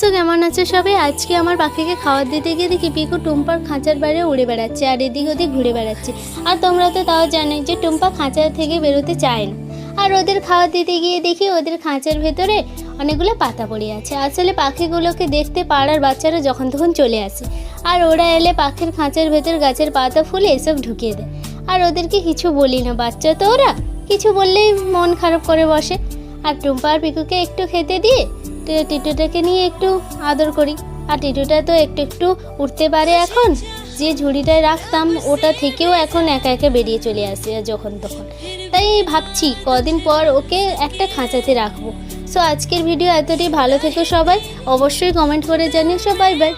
So কেমন আছে সবাই? আজকে আমার পাখিকে খাবার দিতে গিয়ে দেখি পিকু টুম্পার খাঁচার বাইরে উড়ে বেড়াচ্ছে আর এদিক ওদিক ঘুরে বেড়াচ্ছে। আর তোমরা তো তাও জানোই যে টুম্পা খাঁচা থেকে বেরোতে চায় না। আর ওদের খাবার দিতে গিয়ে দেখি ওদের খাঁচার ভেতরে অনেকগুলো পাতা পড়ে আছে। আসলে পাখিগুলোকে দেখতে পাড়ার বাচ্চারা যখন তখন চলে আসে, আর ওরা এলে পাখির খাঁচার ভেতর গাছের পাতা ফুলে এসব ঢুকিয়ে দেয়। আর ওদেরকে কিছু বলি না, বাচ্চা তো ওরা, কিছু বললেই মন খারাপ করে বসে। আর টুম্পা আর পিকুকে একটু খেতে দিয়ে টিটুটাকে নিয়ে একটু আদর করি। আর টিটুটা তো একটু একটু উঠতে পারে এখন, যে ঝুড়িটায় রাখতাম ওটা থেকেও এখন একা একা বেরিয়ে চলে আসে যখন তখন। তাই ভাবছি কদিন পর ওকে একটা খাঁচাতে রাখবো। সো আজকের ভিডিও এতটাই, ভালো থেকো সবাই, অবশ্যই কমেন্ট করে জানিও। সবাই বাই।